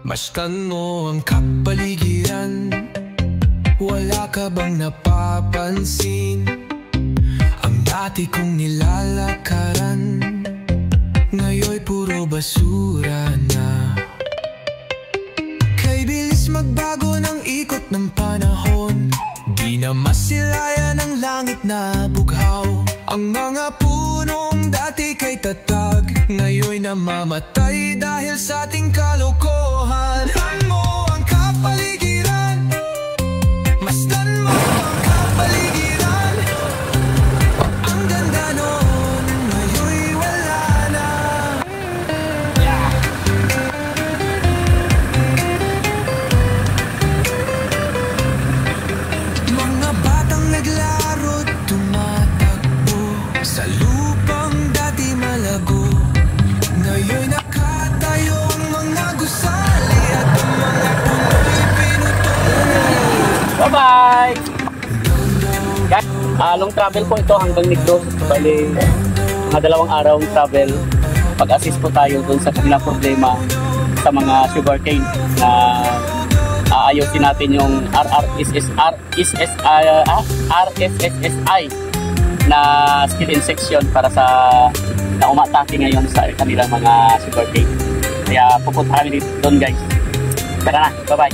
Masdan mo ang kapaligiran, wala ka bang napapansin? Ang dati kong nilalakaran, ngayon'y puro basura na. Kay bilis magbago ng ikot ng panahon, di na masilayan ang langit na bughaw. Ang mga punong dati kay tatag, ngayon'y namamatay dahil sa ating kalokohan. Masdan mo ang kapaligiran, masdan mo ang kapaligiran. Ang ganda noon, ngayon'y wala na. Mga batang naglaro, tumatakbo sa lupang dati malago. Ngayon nakatayo ang mga gusali at ang mga puno'y pinutol. Bye-bye! Guys, long travel po ito hanggang Negros. Bali, mga 2 araw travel. Pag-assist po tayo dun sa kanilang problema sa mga sugarcane na aayusin natin yung RSSSI na skill insection para sa na umatake ngayon sa kanilang mga sugarcane. Kaya pupunta kami dito doon, guys. Tara na, bye-bye.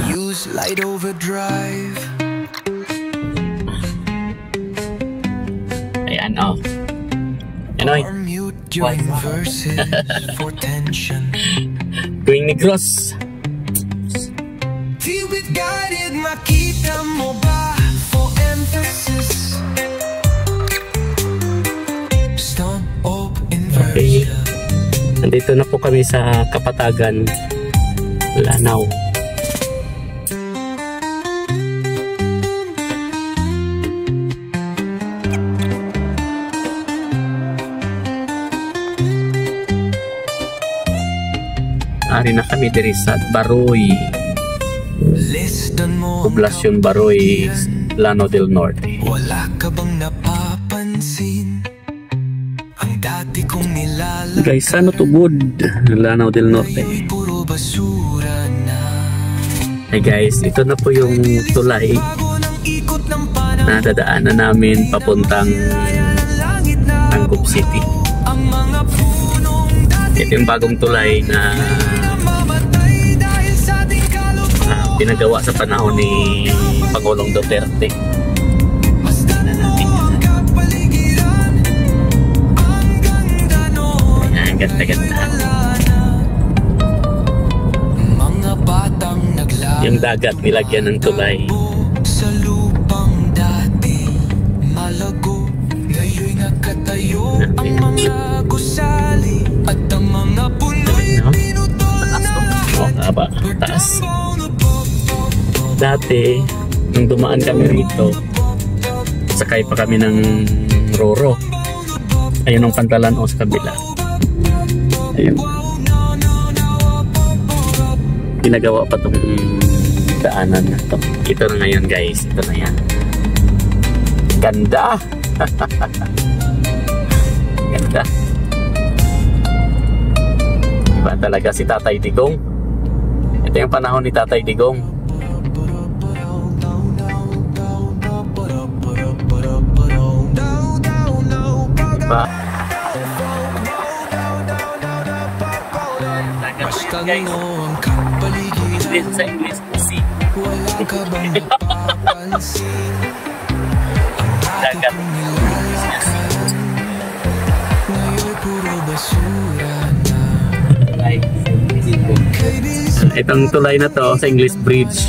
Use light overdrive. Ayan, oh. Ano Or mute during verses for tension. Going Negros. Feel it guided, makita mo ba? For emphasis. Stomp up Okay. inversion. Nandito na po kami sa Kapatagan, Lanao. Ari na kami diri sa Baroy, Lisdan mo ang Poblasyon Baroy, Lanao del Norte. wala ka bang napapansin? Ang dati kong nilalagay, Guys, ano to good? Lanao del Norte. ngayon'y puro basura na. Hey guys, ito na po yung tulay Bago ng ikot ng panahon, na dadaanan namin papuntang langit na Tangkop City. ang mga punong dati Ito yung bagong tulay na mamatay dahil sa ating kalokohan. pinagawa sa panahon ni Pangulong Duterte. Masdan mo ang kapaligiran, ang ganda noon. Ayan, ganda-ganda. Mga batang naglaro Yung dagat nilagyan ng tulay. sa lupang dati malago. Ngayon'y nakatayo ang mga gusali at ang mga puno'y No? pinutol na. Oh, haba, taas. Dati, nung dumaan kami rito, sakay pa kami ng Roro. Ayun ang Pantalan o sa kabila. Ayun. Pinagawa pa itong daanan na ito. Ito na ngayon, guys. Ito na yan. Ganda! Ganda. Iba talaga si Tatay Digong. Ito yung panahon ni Tatay Digong. Diba? Masdan mo ang kapaligiran, Sa English, si wala ka bang napapansin? Ang dati Dagat. kong nilalakaran, ngayon'y puro basura na. Kay bilis Itong tulay na to sa English Bridge.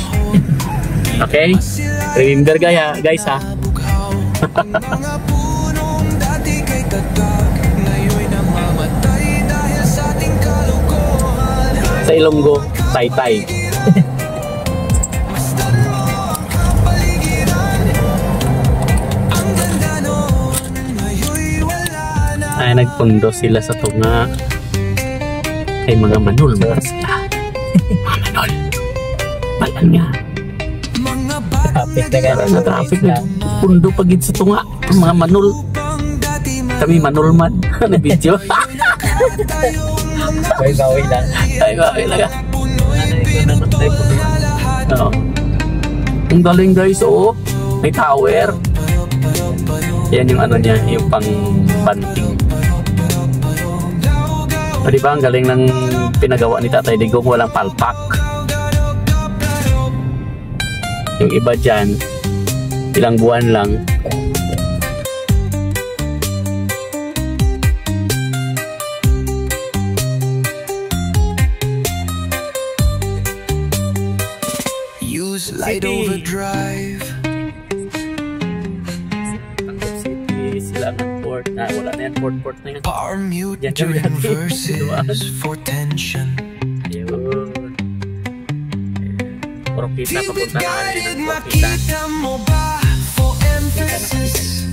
Okay? Remember guys ha? bughaw. Ang mga punong dati kay tatag, ngayon'y namamatay dahil sa ating kalokohan. Sa Ilonggo, Taytay. Masdan mo ang kapaligiran, ang ganda noon, ngayon'y wala na. Ay, nagpundo sila sa tunga. ay mga manol mga sila. Mga manol. Balan nga. Traffic na gano'n. Na traffic na. Pundo pagid sa tunga. Mga manol. Kami manol man. Ano video? Bawi-bawi lang. Ay, bakit lang. Oo. Ang galing guys, oo. May tower. Yan yung ano niya, yung pang banting. O diba, ang galing ng pinagawa ni Tatay Digong, walang palpak. Yung iba dyan, ilang buwan lang. Use light overdrive. City, sila ng port na, wala na yan, port na yan. Power mute Yan kami during natin. verses for tension. Yun. Propita, papunta na kami Guided, ng Propita. makita mo ba for emphasis?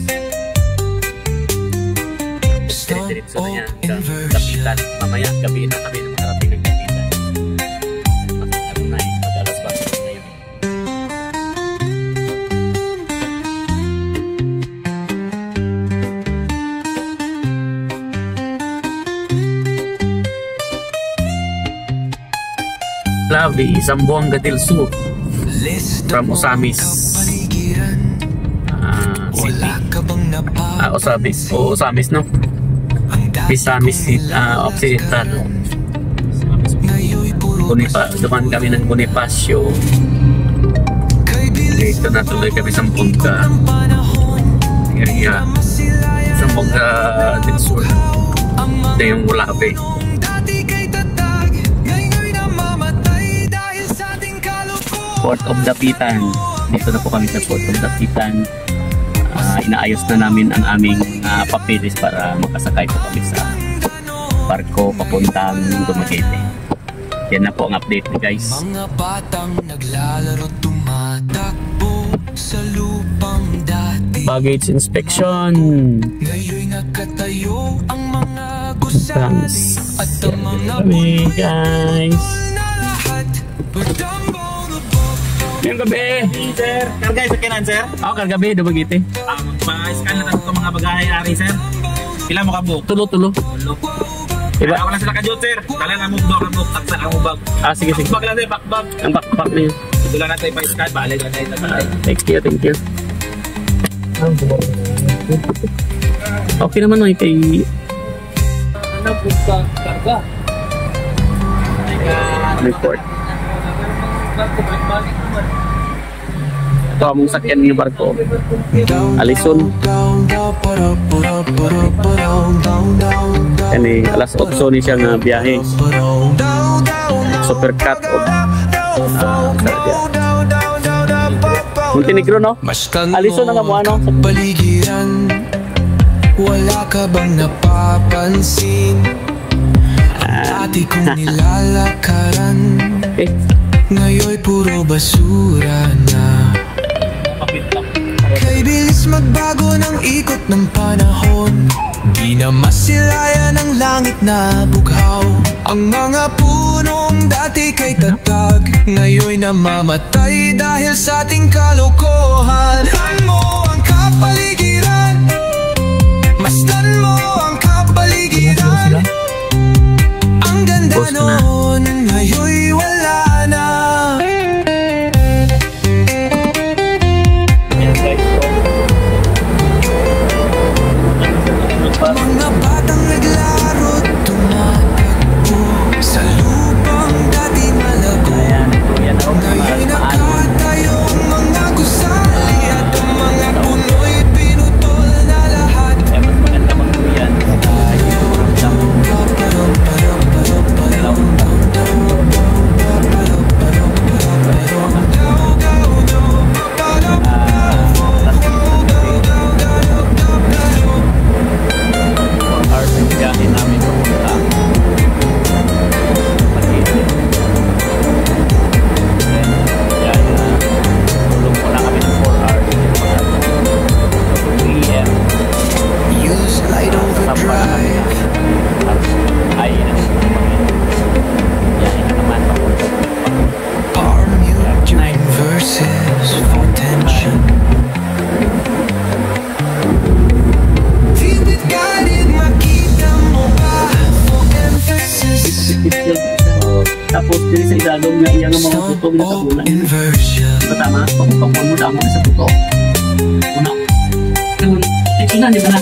Stop Diretso na all yan sa inversion. Kapitan. Mamaya, gabi na kami ng makarating ng Kapitan. Ano na yun, mag-alas 4 na yun. Lavi, Zamboanga del Sur, List from mo Osamis. kapaligiran. City. Wala ka bang Osamis. O, Osamis, no? Ang dati Pisamis, kong Occidental. Ngayon'y puro Duman kami ng Bonifacio. kay bilis Dito na tuloy kami sa Zamboanga area. Zamboanga del Sur. Ito yung Ulabe. dati kay tatag. Ngayon'y namamatay dahil sa ating kalukuhan. Port of Dapitan. Dito na po kami sa Port of Dapitan. Inaayos na namin ang aming papeles para makasakay po kami sa barko papuntang Dumaguete. Yan na po ang update ni guys. Mga batang naglalaro tumatakbo sa lupang dati. Baggage inspection. Ngayon'y nakatayo ang mga gusali at ang mga Kami guys. na lahat. Ngayong gabi. Sir, kargay sa kinan, sir. Ako kargabi, Dumaguete. Mag-scan na ito mga bagay-ari, sir. Pila mo ka book? Tulo. Diba? Ako na sila ka-jut, sir. Kala na mo ka book, taksa ka mo bag. Sige. Backbag lang, sir, backbag. Ang backpack na yun. Dula natin pa-scan, balik na tayo. Thank you. Okay naman no, kay Ano po ka karga? report. Ito among sakyan ng barko. Alison. Kani alas 8 ni siya nga biyahe. Supercut of Montenegro, no? Alison na nga mo ano? Baligiran, wala ka bang napapansin? Dati kong nilalakaran, Okay. ngayon'y puro basura na. Kay bilis magbago ng ikot ng panahon, di na masilayan ang langit na bughaw. Ang mga punong dati kay tatag, ngayon'y namamatay dahil sa ating kalokohan. Masdan mo ang kapaligiran, masdan mo ang kapaligiran. Ang ganda Post na. noon, ngayon'y wala na. Mga batang naglaro, tumatakbo sa lupang dati malago. Ngayon'y nakatayo ang mga gusali at ang mga puno'y Tapos dili sa idalong nga iya nga mga putong na tabunan. Diba tama? Pagpapon mo damo sa puto. Una. Tingnan di ba na?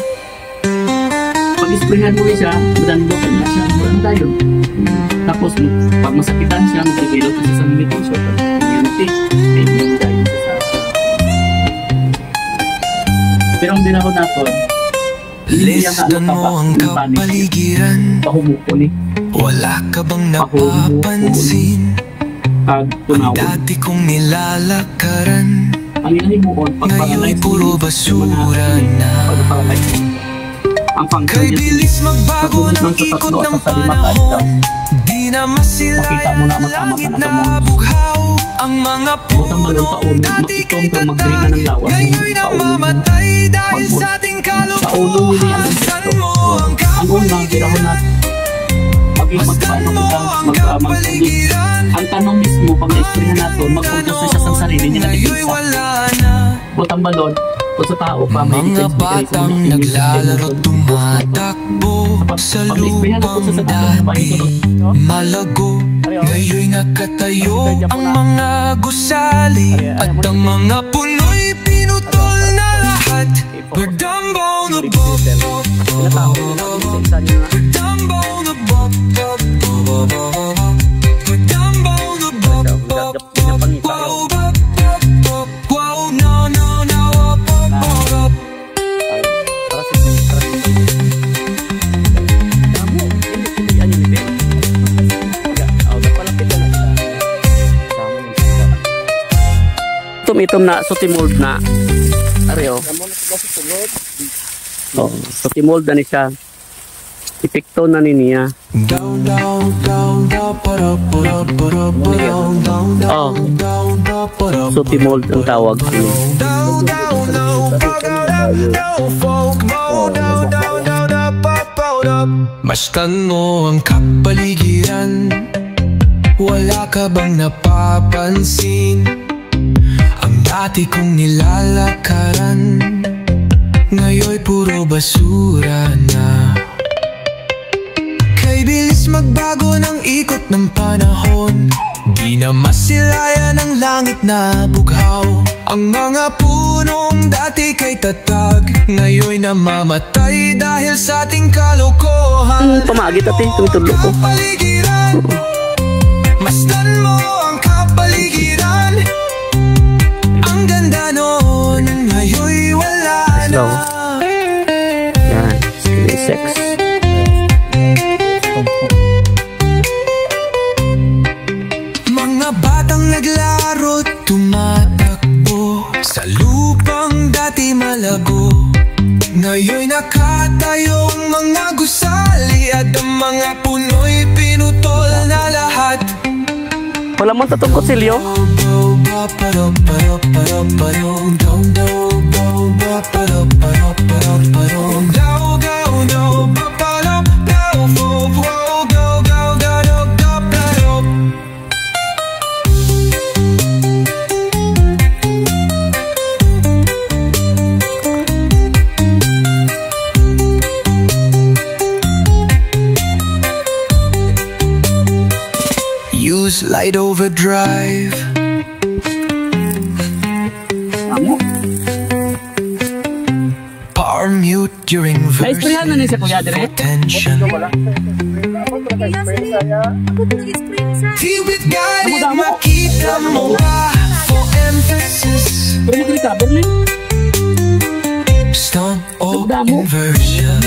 Pag-isprayan mo siya, madandok na siya. Ano tayo? Tapos pag masakitan siya, mag-develop na siya sa medication. Immunity. Immunity tayo sa... Pero ang dinahon natin, listan mo ang kapaligiran. Pahumuko ni. Wala ka bang napapansin? Ang dati kong nilalakaran, ngayon'y puro basura na. Kay bilis magbago ng ikot ng panahon, di na masilayan ang langit na bughaw. Ang mga punong dati kay tatag, ngayon'y namamatay dahil sa ating kalokohan. Masdan mo ang kapaligiran. Masdan mo ang kapaligiran. Ang tanong mismo, pag na-explain natin, mag-focus na siya sa sarili niya na na. Butang balon, o sa tao pa, mga batang naglalaro tumatakbo sa lupang dati. Malago, ngayon'y nakatayo ang mga gusali. At ang mga puno'y pinutol na lahat. We're dumb on the book. We're dumb on the book. We're dumb on the book. Wow, no, no, no. Itom na sotimold na areo. Oh, sotimold na ni siya. Epekto na ni niya. Oh, sotimold ang tawag. Masdan mo ang kapaligiran. Wala ka bang napapansin? Dati kong nilalakaran, ngayon'y puro basura na. Kay bilis magbago ng ikot ng panahon, di na masilayan ang langit na bughaw. Ang mga punong dati kay tatag, ngayon'y namamatay dahil sa ating kalokohan. Pamagit ati, tumutulog ko. Masdan mo ang kapaligiran. Ang ganda noon, ngayon'y wala na. Yan, sex. Mga batang naglaro, tumatakbo sa lupang dati malago. Ngayon'y nakatayong mga gusali. At ang mga puno'y pinutol na lahat. Wala mo tatungkot silyo. Use light overdrive. Power mute during verse tension. Feel with guided, makita mo ba? For emphasis, stomp o inversion.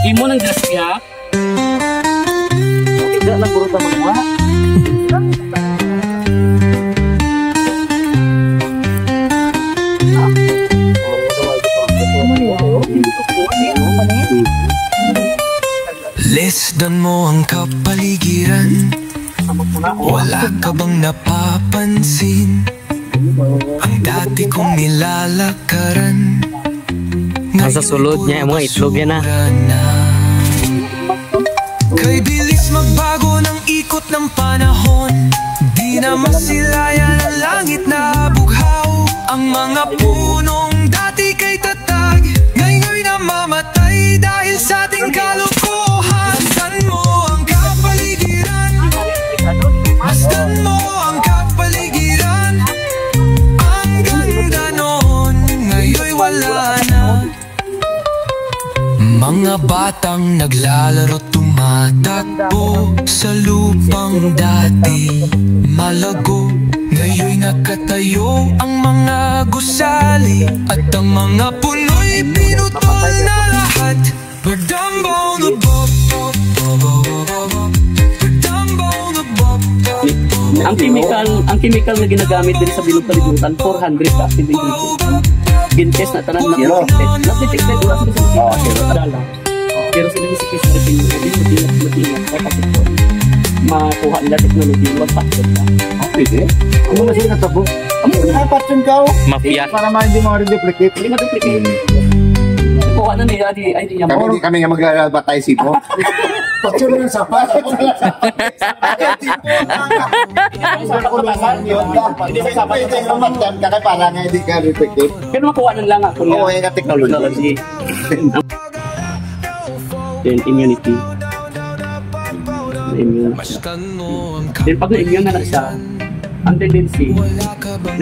Imo ng grasya. Tidak lang puro ta mga. Lisdan mo ang kapaligiran. Wala ka bang napapansin? Ang dati kong nilalakaran, Nasa sulod niya, mga itlog yan na. Kay bilis magbago ng ikot ng panahon, di na masilayan ang langit na bughaw. Ang mga punong dati kay tatag, ngayon'y namamatay dahil sa ating kalokohan. Mga batang naglalaro tumatakbo sa lupang dati malago. Ngayon'y nakatayo ang mga gusali at ang mga puno'y pinutol na lahat. We're done on the bob. Ang chemical na ginagamit din sa bilog palibutan 400 ka active ingredient. Gin-test na tanan na detected wala sa dala. Pero sila ni sikis na pinag-ingat kasi po makuha nila teknology wag factor ka. Pwede? Ano na sila natabo? Ano na patron ka? Mafia. Para hindi mo replicate. Hindi ma-duplicate. Kuha na nila di niya mo. Kami nga maglalatay sipo. Patron ng sapat. Hindi sa sapat yung mamatyan ka kaya para nga hindi ka replicate. Pero makuha na lang ako Oo, yung technology. Then immunity. Then pag na-immune na siya, ang tendency,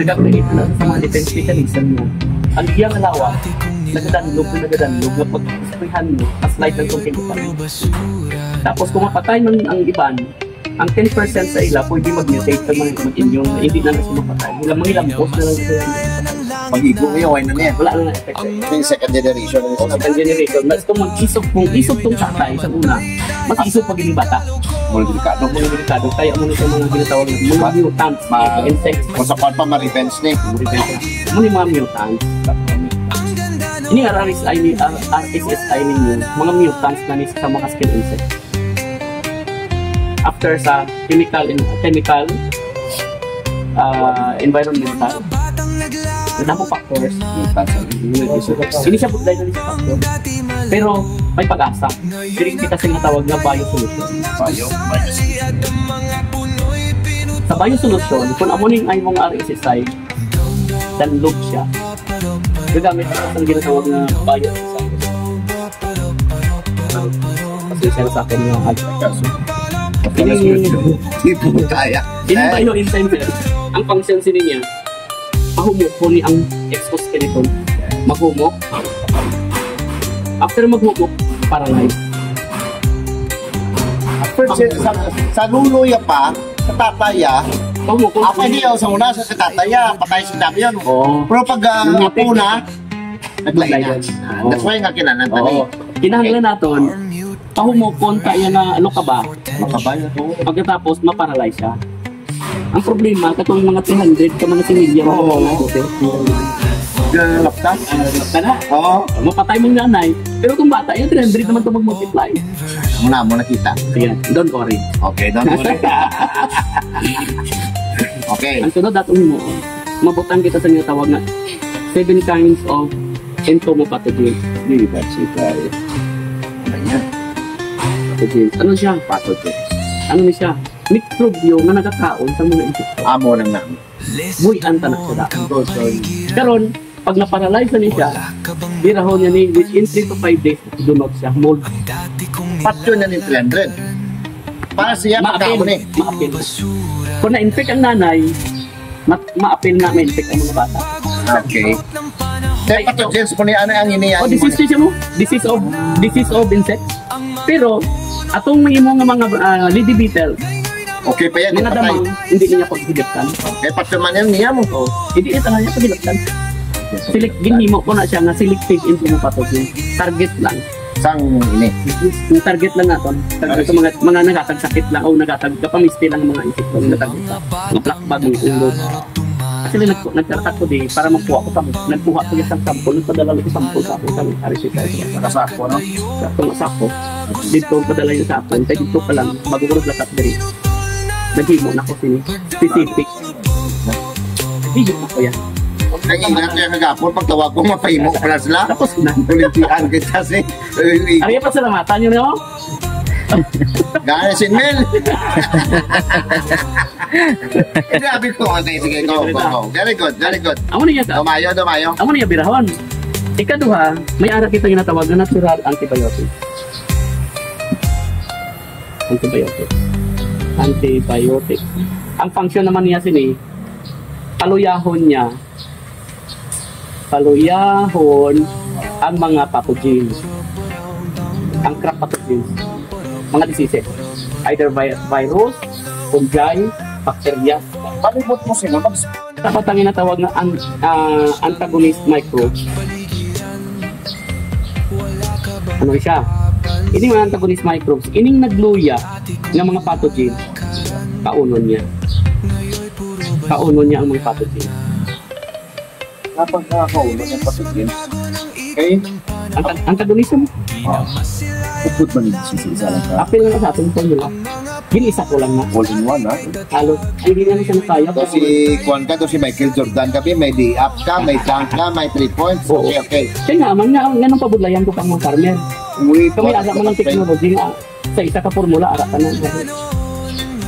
nag-create na sa mga defense mechanism niya. Ang iyang alawa, nagadanlog na pag-sprayhan mo, mas light ng itong chemical. Tapos kung mapatay man ang iban, ang 10% sa ila pwede mag-mutate sa mga mag-immune na hindi na siya mapatay. Ilang post na lang siya. Pag-igo ngayon, why na niya? Wala na effect. Yung second generation. Second generation. Mas kung kung isog tong tatay sa una, mas isog pag hindi bata. Mga delikado. Kaya mo nito mga ginatawag ng mga mutants, mga insects. Kung sa kwan pa, ma-revenge na eh. Muna mga mutants. Ini nga RSSI ninyo, mga mutants na nis sa mga skin insects. After sa chemical, environmental, nadamo factors. Hindi siya budlay na sa factor. Pero may pag-asa. Pero kita siya natawag na biosolution. Sa biosolution, kung amunin ay mga RSSI, danlog siya. Gagamit siya sa ginatawag na biosolution. Kasi siya sa akin yung Hindi po kaya. Ini bioenzyme ang function niya, mahumok po ni ang exoskeleton. Maghumok. After maghumok, paralyze. After sa luluya pa, sa tataya, ako hindi ako sa una sa tataya, patay si Dami yun. Pero pag napuna, naglain na. That's why nga kinanan tani. Kinahanglan natin, pahumok konta yan na ano ka ba? Makabay na to. Pagkatapos, maparalyze siya. Ang problema, katong mga 300 ka mga sinilya mo. Laptop? Laptop na. Oo. Mapatay mong nanay. Pero kung bata, yung 300 naman ito mag-multiply. Muna mo nakita. Sige, don't worry. Okay, don't worry. Okay. Ang sunod datong mo, mabutang kita sa mga tawag na 7 kinds of entomopathogens. Hindi, that's it. Ano yan? Pathogens. Ano siya? Pathogens. Ano na siya? Mikrobyo na nagkakaon sa mga insekto. Amo ng namin. Buyan tanak siya daan. Karon, pag naparalyze na siya, dirahon niya ni within 3 to 5 days, dunot siya, mold. Patyo na ni 300. Para siya pagkaon eh. Maapil. Kung na-infect ang nanay, maapil na ma-infect ang mga bata. Okay. Kaya pathogens po niya, ano ang iniyan? O, disease siya mo? Disease of insects. Pero, atong may mga lady beetle, okay pa yan. mga damang, hindi niya paghiliptan. Kaya patyo man yan niya mo. Hindi niya talaga paghiliptan. Ginhimo ko na siya nga selective entomopathogen. Target lang. Sang ini? Yung target lang natin. Target mga nagatagsakit lang o nagatagsapamisti lang mga insekto. Nagtatarget lang. Mga plakbag, mga ulo. Kasi nagtatak ko di para makuha ko sample. Nagkuha ko yung sample. Nagpadala ko sample sa ako. Sa RSSI. Nakasako, no? Sa ako. Dito padala yung sa ako. Kaya dito pa lang. Bago ko naglakat diri. Naghimo na ko sini. Specific. Higit na ko yan. Ang ingat kaya kagapon, pag tawag ko, mapahimo ko na sila. Tapos na. Ulimpian kita kasi. Ariya pa salamatan nyo na ako. Gana si Mel. Grabe ko. Okay, sige, go. Very good, very good. Amo niya ka. Dumayo. Amo niya birahon. Ikaduha, may ara kita ginatawag na natural antibiotic. Antibiotic. Ang function naman niya sini, paluyahon ang mga pathogens. ang crop pathogens, mga diseases. Either virus, fungi, bacteria. Palibot mo sila. Dapat ang inatawag na antagonist microbes. Ano siya? Ini mga antagonist microbes, ining nagluya ng mga pathogen, kaunon niya. Kaunon niya ang mga pathogen. Kapag nakakaulo ng pathogen, okay? Antagonism, Bukod man yung sisa lang ka. apil lang sa atong formula. Ginisa ko lang na. All in one, ha? Halos, hindi na siya nakaya. So si Juan ka, to si Michael Jordan kami, may D-up ka, may dunk ka, may 3 points. Oo. Okay, okay. Kaya nga, man nga, ganun pabudlayan ko pang mga farmer. Kami ara man ng technology nga, sa isa ka formula, ara ka na.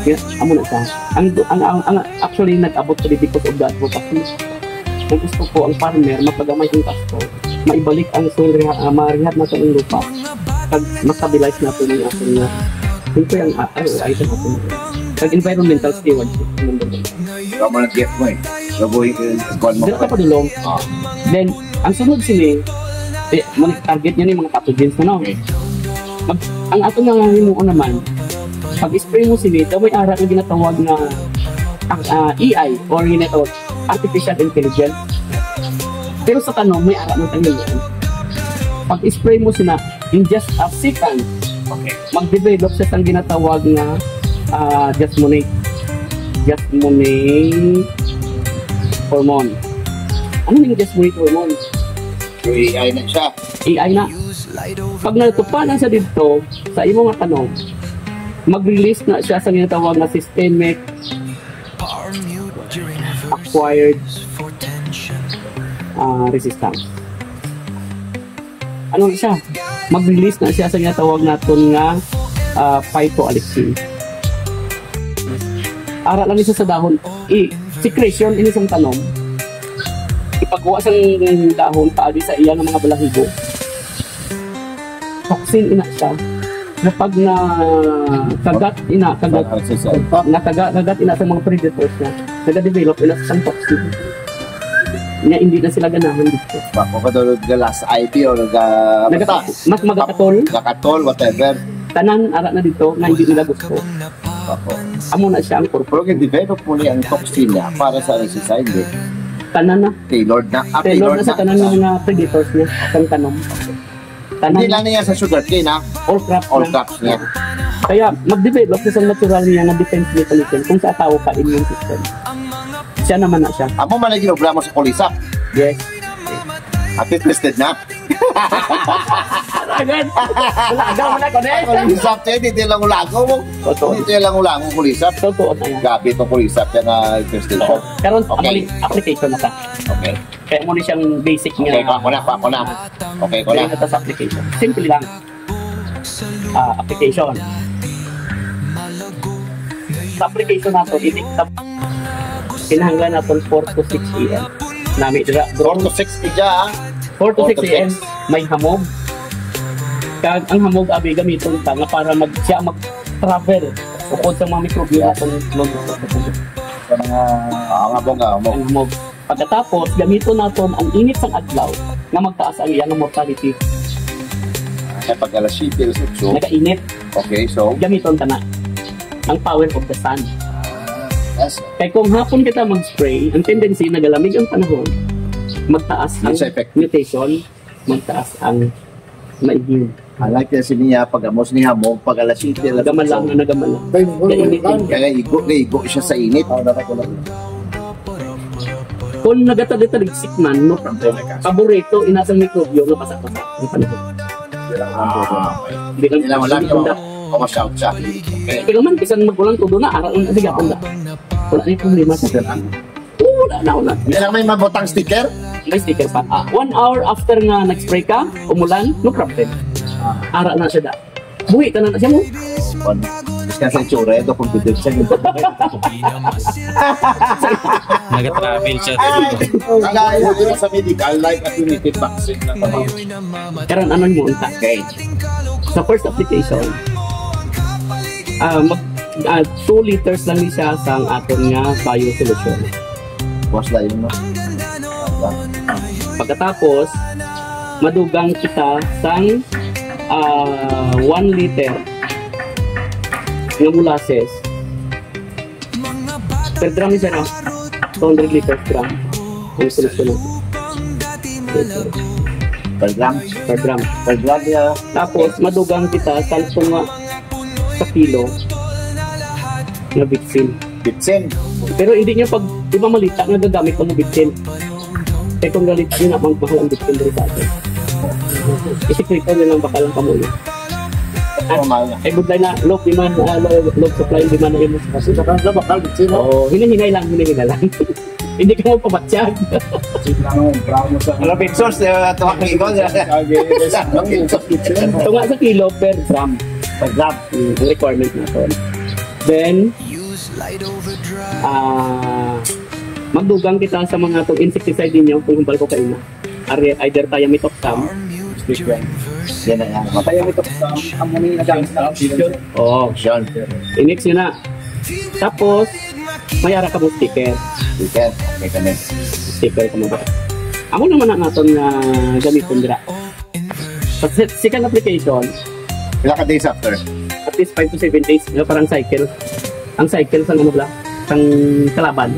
Kaya, amo na siya. Ang actually, nag-abot sa because of that kasi ang gusto ko, ang farmer, mapagamay yung kasto, maibalik ang soil, ma-rehab na sa lupa, pag ma-stabilize natin yung ating na, ito yung item natin. Pag-environmental stewardship. Ikaw mo nag-get mo eh. Gabuhin Juan mo. Dito ka padulong. Then, ang sunod sila, target niya yung mga pathogens na no. Ang ato nga himuon naman, pag-spray mo sila, may ara na ginatawag na AI or ginatawag artificial intelligence. Pero sa tanong, may ara ng tanong yan. Pag-spray mo sila, in just a second, mag-develop siya ang ginatawag na jasmonate hormone. Ano yung jasmonate hormone? AI na siya. AI na. Pag natupanan siya dito, sa imo nga tanong, mag-release na siya sa ginatawag na systemic acquired resistance. Ano siya? Mag-release na siya sa ginatawag natin nga phytoalexin. Ara lang siya sa dahon. Secretion, ini isang tanong. Ipagawa sa dahon, paagi sa iya ng mga balahibo. Toxin ina siya. Kapag kagat ina sa mga predators niya, nag-develop ina sa isang toxin. Hindi na sila ganahan dito. Bako ka daw galas IP o mas magkatol. Nakatol, whatever. Tanan ara na dito na hindi nila gusto. Bako. Amo na siya ang purpose. Pero develop mo niya ang toxin niya para sa exercise. Tanan na. Tailored na. Tailored na sa tanan ng mga predators niya. Isang tanong. Hindi lang niya sa sugarcane ha. All crops niya. Kaya mag-develop sa natural niya na defense mechanism kung sa tao ka immune system. Siya naman na siya. Amo man ang ginogramo sa kulisap. Yes. At it listed na. Agad. Lagaw mo na ko na. Kulisap siya, dito lang ulago mo. Totoo. Dito lang ulago kulisap. Totoo na yan. Gabi itong kulisap yan na investigation. Karon Okay. application na ta. Okay. Kaya mo ni siyang basic niya. Okay, ako na. Okay, ko na. Kaya na sa application. Simple lang. Application. Sa application nato, kinahanglan natin 4 to 6 AM. Nami dira 4 to 6 ija 4 to 6 AM may hamog. Kag ang hamog abi gamiton ta nga para siya mag-travel ukod sa mga mikrobyo naton londo sa mga abong ang hamog. Pagkatapos gamiton naton ang init sang adlaw nga magtaas ang iyang mortality. Kaya pag alas 7 so Nagainit. okay, so Gamiton ta na ang power of the sun. yes. Kaya kung hapon kita mag-spray, ang tendency na galamig ang panahon, magtaas ang mutation, magtaas ang maiging. I like kasi niya pag amos niya mo pag alas 7 Nagamalang na nagamalang. kaya igo siya sa init. Kung nagatag-tagsik man, no problem. Paborito, inasang mikrobyo na pasak-pasak ang panahon. Hindi lang wala yung kumashout siya. Okay. Kaya man, kisan magulang todo na, araw na siya punda. Wala na yung problema sa tiyan. Wala. Hindi lang may mabotang sticker. May sticker pa. 1 hour after nga nag-spray ka, umulan, no problem. Ara na siya da. Buhi ka na siya mo. Kasi tsura, ito confident siya. Nag-travel siya. Kagaya yun sa medical, like accumulated vaccine na naman. Karon ano mo unta? Okay. Sa first application, 2 liters lang ni siya sa aton nga biosolution. Was na yun, no? Pagkatapos, madugang kita sang 1 liter ng molasses per drum is ano? 200 liters drum ang solusyon natin. Per gram. Per drum. Per gram, yeah. Tapos madugang kita sa kilo na bitsin. Bitsin. Pero hindi niya pag iba malita nagagamit mo bitsin. Kaya kung galit yun ang mahal ang bitsin rin sa atin. Isikrito nyo lang baka lang pamulo. Eh good line na low demand, low supply demand na yun. Kasi saka bakal bitsin. Oo, hinahinay lang. Hindi ka mo pabatsyag. Ano pixels? Tuwak ng ikon. Tunga sa kilo per gram. Per gram. Requirement natin. Then, magdugang kita sa mga itong insecticide ninyo kung humbal ko kayo na. Either thiamethoxam. Yan na yan. Thiamethoxam, ang muna yung nagamit na option. Oo. Option. I-mix nyo na. Tapos, mayara ka mo sticker. Sticker. Okay kami. Sticker ka mo ba? Ako naman ang aton na gamitin dira. Sa second application, Ilan ka days after? at least 5 to 7 days, parang cycle. Ang cycle sa ano ba? Ang kalaban.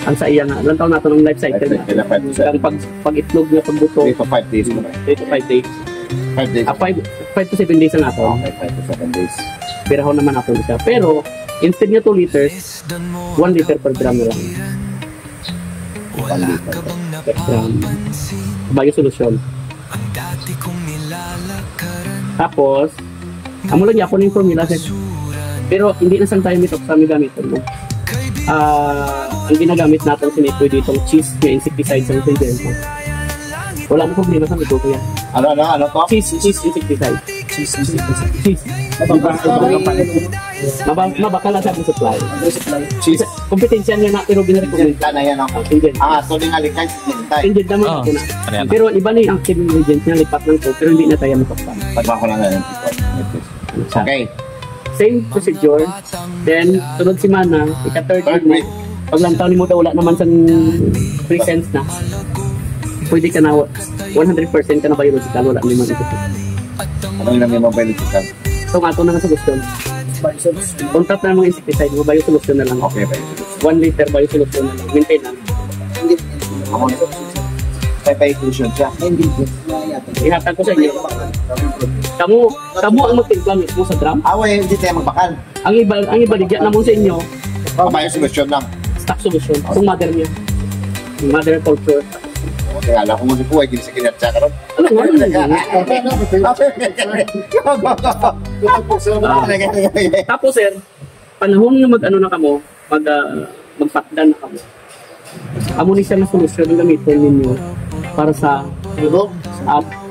Ang sa iya nga. Ilang taon natin ang life cycle na. Ilan 5 to 7? Ang pag-itlog na pagbuto. 3 to 5 days. 3 to 5 days. 5 days. 5 to 7 days ang ato. Okay, 5 to 7 days. Pirahon naman ato siya. Pero, instead niya 2 liters, 1 liter per gram na lang. 1 liter. Per gram. Bio-solution. Tapos, amo lang ako ng formula set. Pero hindi na sang tayo mitok sa aming gamitin mo. Ang ginagamit natin sinitoy dito cheese na insecticide sa ingredients mo. Wala mo problema sa mito ko yan. Ano to? Cheese insecticide. Cheese. Mabakal lang sa ating supply. Cheese. Kompetensya niya na pero ginarecommend. Sana yan ako. So din alikay sa hintay. Ingredient naman ako na. Pero iba na yung active ingredient niya, lipat lang to. Pero hindi na tayo matokpan. Pagba ko lang yan. Okay. Same procedure. Then, sunod si Mana, ika-third week mo. Pag lang taon mo daw, wala naman sa presence na. Pwede ka na 100% ka na biological, wala naman ito. Ano yung namin mobile ito? So, nga ito na nga solusyon. Contract na mga insecticide mo, bio-solution na lang. Okay, 1 liter bio-solution na lang. Maintain lang. Ako nito. May inclusion siya. Ihatag ko sa inyo. Kamu ang magtimpla mismo sa drum. Away, hindi tayo magbakal. Ang ibaligyan na mo sa inyo, Kabayo solution lang. stock solution. Itong mother niya. Yung mother culture. Okay, alam ko mo si Puway, hindi sa kinatsa ka ron. Ano nga? Tapos sir, panahon nga mag-ano na kamo, magpatdan na kamo. Amo ni siya na solusyon ang gamitin ninyo para sa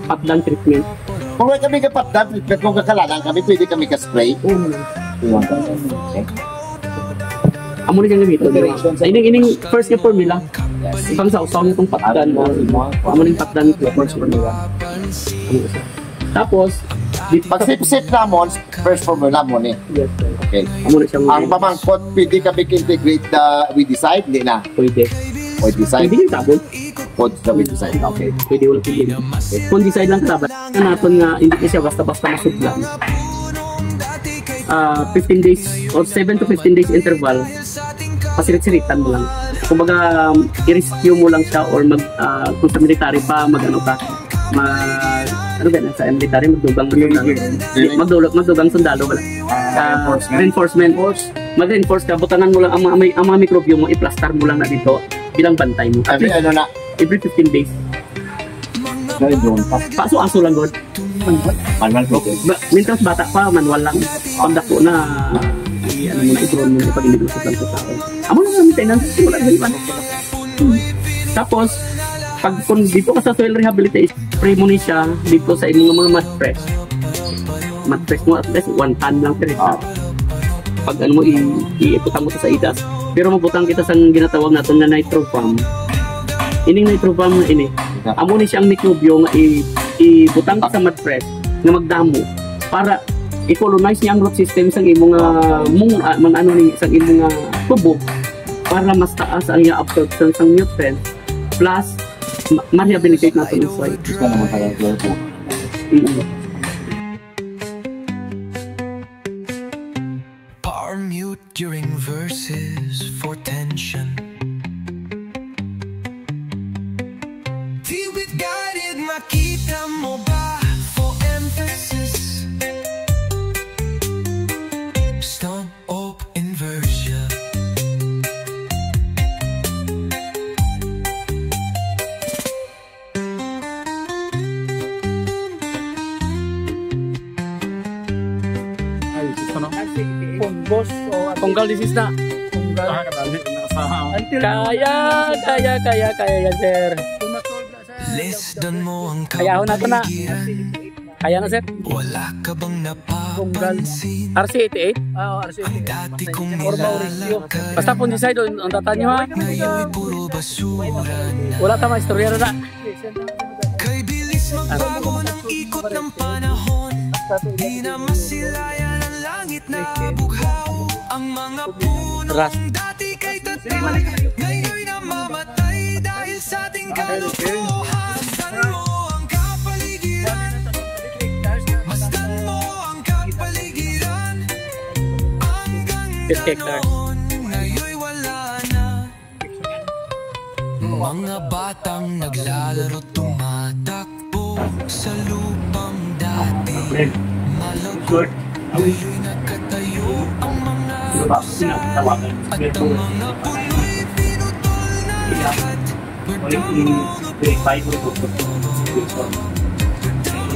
patdan treatment. Kung may kami kapatdan, kung kakalanan kami, pwede kami ka-spray. Amo ni siyang gamitin. Sa ining first nga formula, ipang sausaw niyo itong patdan mo. Amo ni patdan ko, first formula. Tapos, pag sip-sip namon, first formula mo ni. yes, sir. Okay. Amo ni siyang Ang pamangkot, pwede kami integrate we decide, hindi na. pwede. We decide, Hindi yung sabon. pod na we decide. Okay. Pwede wala pili. Kung decide lang dapat na natin nga hindi ko siya basta-basta masudlan. 15 days or 7 to 15 days interval, pasirit-siritan mo lang. Kumbaga, i-rescue mo lang siya or kung sa military pa, ano ba, sa military, magdugang sundalo wala. Reinforcement. Mag-reinforce ka, butanan mo lang ang mga mikrobyo mo, i-plaster mo lang na dito bilang bantay mo. Every ano na? Every 15 days. Paso-aso lang God. Manual ko. Mintas bata pa, manual lang. Pagdako na, ano mo na, i-drone mo na pag hindi gusto lang sa tao. Amo lang ang maintenance, wala na iba. Tapos, pag kung dito ka sa soil rehabilitation, spray mo ni siya dito sa inyong mga mat press. Mat press mo at least 1 ton lang per hectare. Pag ano mo, iiputang mo sa idas. Pero mabutang kita sa ginatawag natin na nitrofam. Ining nitrofam na ini. Amo ni siyang mikrobyo nga ibutang ka sa mud press nga magdamo para i-colonize niya ang root system sa imong mga ano ni sa imong tubo para mas taas ang absorption sa nutrients plus ma-rehabilitate natin ang soil. Punggos o Tunggal disease na. tunggal. Until Kaya yan, sir. tumatol na sa Lisdan mo ang Kaya na to na. kapaligiran. Kaya na, sir. Wala ka bang napapansin? RC88. RCT. Dati kong Or Mauricio. nilalakad. Basta kung decide on data nyo ha. Ngayon'y puro basura na. Wala tama istorya na. Kay bilis magbago ng ikot ng panahon. Di na masilayan ang langit na bughaw. Ang mga punong dati kay tatay ngayon'y namamatay dahil sa ating kalokohan. Masdan mo ang kapaligiran. Masdan mo ang kapaligiran. Hanggang ganoon ngayon'y wala na. Mga batang naglalaro tumatakbo sa lupang dati. Malagod, ngayon'y nagkatayo ang mga pusa. At ang mga puno'y pinutol na lahat.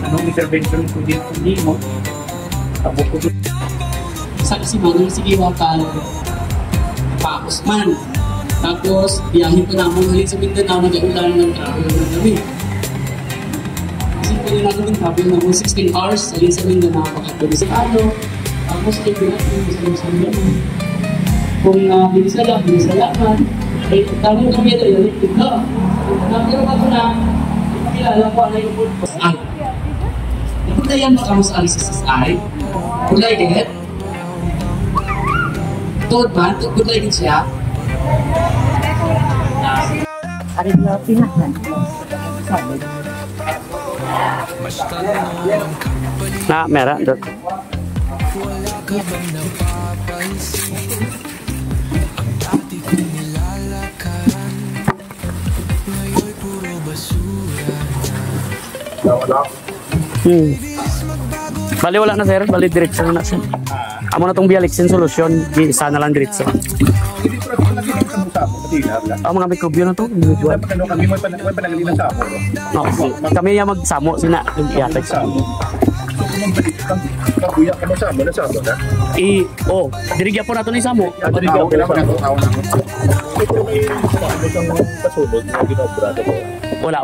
Anong intervention ko din mo? Tabok ko din. Saksi man, sige wakal Pakos man. Tapos, biyahin ko na ako halin sa Mindanao, nag-aulan ng travel ng kami. Kasi pwede natin din travel na 16 hours halin sa Mindanao, pakatuloy sa ano. Tapos, ibigat yung sa Mindanao. Kung binisalaan, ay dami kami ito, yung ito. Pero bago na, ipakilala ko ang nagpapod ko sa ay. Ipagda yan baka mo sa RCCSI. Kulay get. Tuod ba? Kulay get siya. Na, meron. Wala ka bang napapansin? Ang dati kong nilalakaran ngayon'y puro basura na. Bali wala na, sir. Bali diretso na sir. Amo na tong Bialixin solution. Isa na lang diretso. Mga mikrobyo na to. Kami mo panagaling sa ako. No, kami yung magsamo sina iatay sa. Kabuya ka mo sa mo na sa mo na. Dirigya po nato ni Samo. Wala.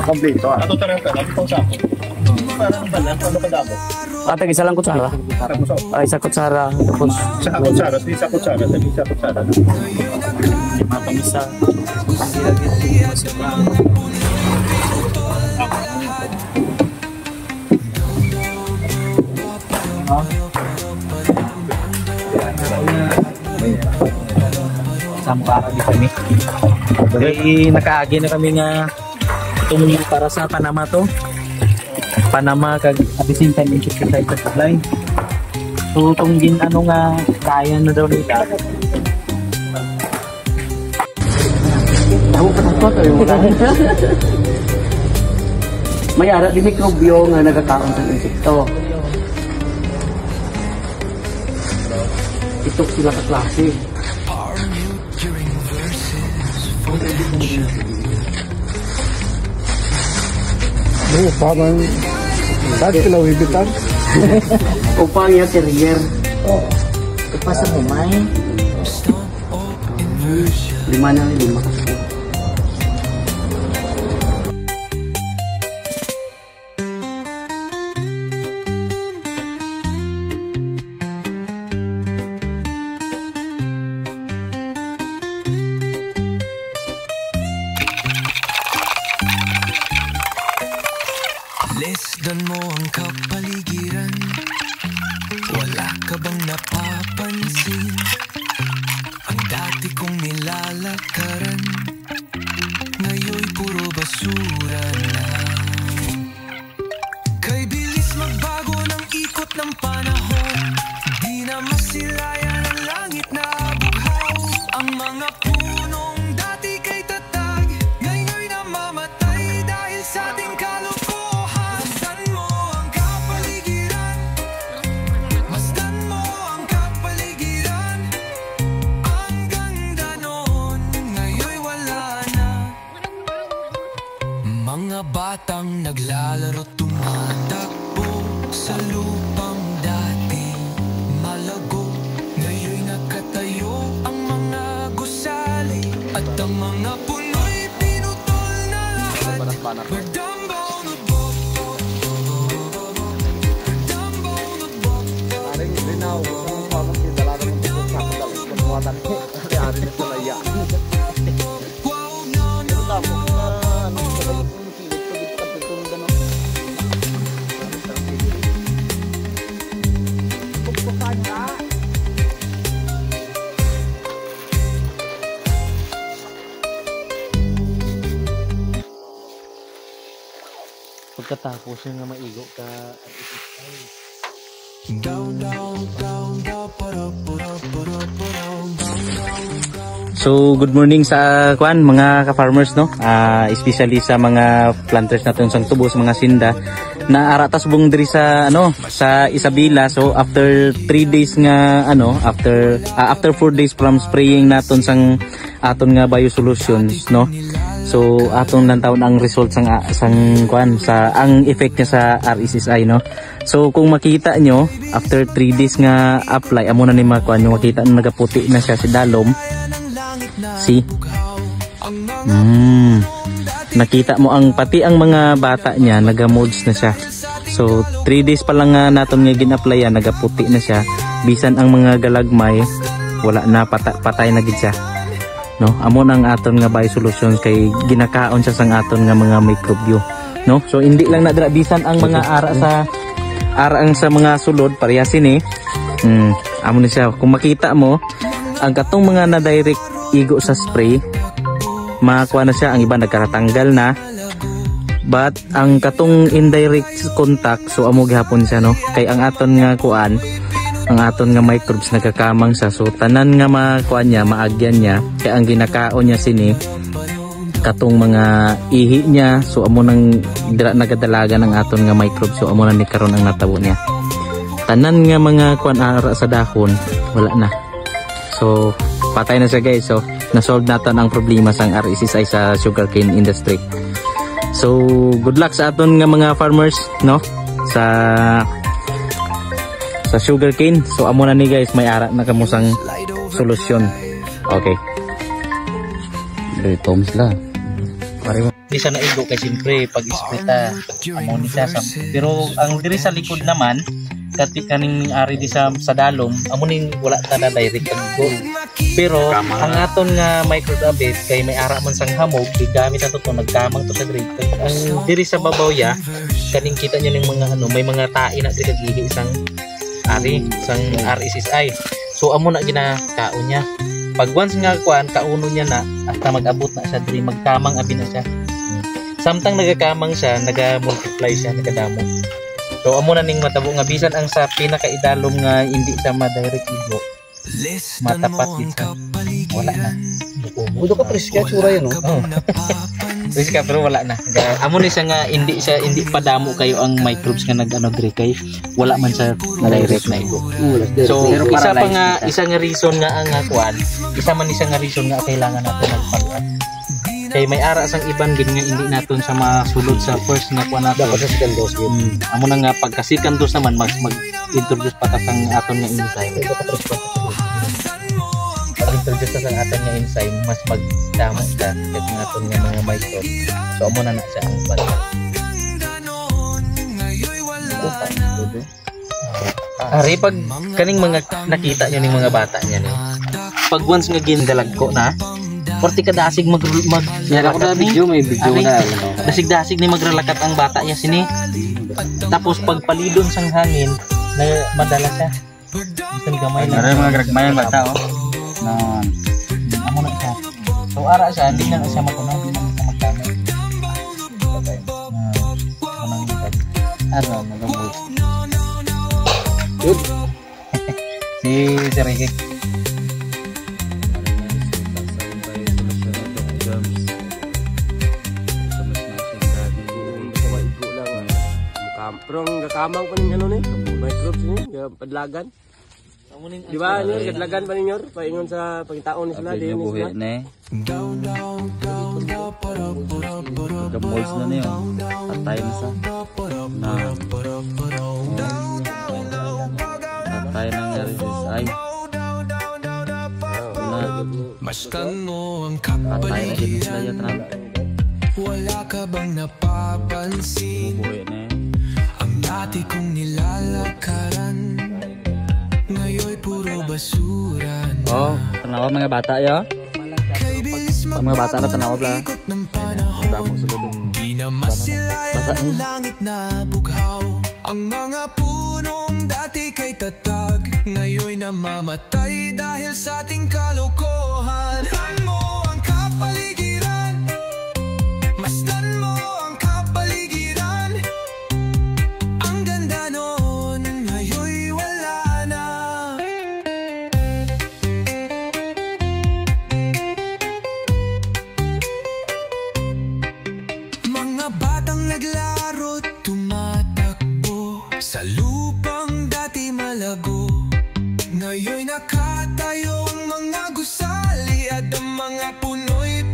Kompleto. Ato tarang ka, dami pang sako. Parang balan, ano ka damo? Ate, isa lang kutsara. Isa kutsara. Tapos, Sa kutsara, sa kutsara. mapamisa. Sampara di kami. Jadi nakaagi na kami nga itong para sa Panama to. Panama kag at the same time insecurity sa supply. So itong gin ano nga kaya na daw nila. May ara di mikrobyo nga nagakaroon sa insekto. Ito sila ka klase. parang dati sila wibitan. Upang yung terrier. Ipasa mo may. 5 na 5. Lisdan mo ang kapaligiran. Wala ka bang napapansin? Ang dati kong nilalakaran ngayon'y puro basura na. Kay bilis magbago ng ikot ng panahon. Di na masilayan ang langit na bughaw. Ang mga punong dati kay tatag ngayon'y namamatay dahil sa ating kalokohan. Masdan mo ang kapaligiran. Mga batang naglalaro tumatakbo sa lupang dati malago. Ngayon'y nakatayo ang mga gusali at ang mga puno'y pinutol na lahat. We're dumb on the boat. We're dumb on the boat. Aring linaw, parang dalaga ng pagkakatalas ng pagkakatan. Kaya aring na sila yan. Pagkatapos yung nga maigo ka Down, down, down, down, para, para, para, para, down, down, down. So good morning sa kwan mga ka-farmers no. Especially sa mga planters natin sa tubo sa mga sinda na aratas bung diri sa sa Isabela. So after 3 days nga after 4 days from spraying naton sang aton nga biosolutions no. So aton lang taon ang result sang kwan sa ang effect niya sa RSSI no. So kung makita nyo after 3 days nga apply amo na ni makwan nyo makita na nagaputi na siya si dalom. See? Nakita mo ang pati ang mga bata niya nagamods na siya. So 3 days pa lang nga naton nga gin-applyan nagaputi na siya. Bisan ang mga galagmay wala na patay na gid siya. No, amo nang aton nga biosolutions kay ginakaon siya sang aton nga mga microbio. No? So hindi lang na dira bisan ang mga ara sa mga sulod parehas ini. Amo ni siya. Kung makita mo ang katong mga na direct igo sa spray makuha na siya, ang iba nagkaratanggal na, but ang katong indirect contact so amo gihapon siya no, kay ang aton nga kuan ang aton nga microbes nagkakamang siya, so tanan nga makuha niya maagyan niya, kay ang ginakaon niya sini katong mga ihi niya, so amo nang nagadalaga ng aton nga microbes, so amo na ni karon ang natabo niya. Tanan nga mga kuan ara sa dahon wala na, so patay na siya guys. So na-solve natin ang problema sang RSSI sa sugarcane industry. So good luck sa aton nga mga farmers no sa sugarcane. So amo na ni guys may ara na kamo sang solusyon. Okay. Dito misla. Di sa naigo kay siyempre pag isprita amo ni siya pero ang diri sa likod naman kaning ari di sa dalom amo ning wala ta na direct pag-igo. Pero ang aton nga microdabit kay may ara man sang hamog gigamit ato to nagkamang to sa diri. Ang diri sa babaw ya kaning kita niyo ning mga may mga tae na diri kag isang ari sang RSSI. So amo na ginakaon niya. Pag once nga kuan kauno niya na hasta mag-abot na siya diri magkamang abi na siya. Samtang nagakamang siya, naga-multiply siya, nagadamo. So amo na ning matabo nga bisan ang sa pinakaidalom nga hindi sa ma-direct igo. Matapat kita. Wala na. Udo ka preska tsura yun no. Preska pero wala na. Amo ni siya nga hindi pa damo kayo ang microbes nga nag-diri kay wala man sa direct na igo. So isa nga reason nga ang kuan, isa man isa nga reason nga kailangan natin mag-follow. Kay may ara sang iban gid nga hindi naton sa masulod sa first nga kuan nato sa second dose gid. Amo na nga pagka second dose naman mag-introduce pa ta sang aton nga enzyme. Pag-introduce ta sang aton nga enzyme mas magdamo ta ket nga aton nga mga microbes. So amo na siya ang bala. Ari pag kaning mga nakita niyo ning mga bata niya ni. Pag once nga gindalag ko na porti ka dasig magralakat video may video na dasig-dasig ni magralakat ang bata niya sini. Tapos pag palidon sang hangin na madala siya. Isang gamay lang. Ara mga gragmayan bata oh. Na amo na siya. So ara siya hindi na siya makunaw, hindi na siya magkamay. Ano nagamo. Good. Si Ricky. Pero ang kakamang pa ninyo ni microbes ni padlagan. Di ba niyo kadlagan pa ninyo paingon sa pagitaon ni sila di ni sila. Down, down, down, Gamols na niyo. Patay na sa. Patay na nga rin ay. Mastan mo ang Patay na din sila kapaligiran. yun. Wala ka bang napapansin? Buhay na yun. Ang dati kong nilalakaran ngayon'y puro basura na. Oh, tanawa mga bata ya. Kay bilis Ang mga bata na tanawa pala. magpapikot ng panahon. Di na masilayan ang langit na bughaw. Ang mga punong dati kay tatag ngayon'y namamatay dahil sa ating kalokohan. Masdan mo ang kapaligiran. Masdan mo ang kapaligiran. Ang ganda noon ngayon'y wala na. Mga batang naglaro, tumatakbo sa lupang dati malago. Ngayon'y nakatayo ang mga gusali at ang mga puno'y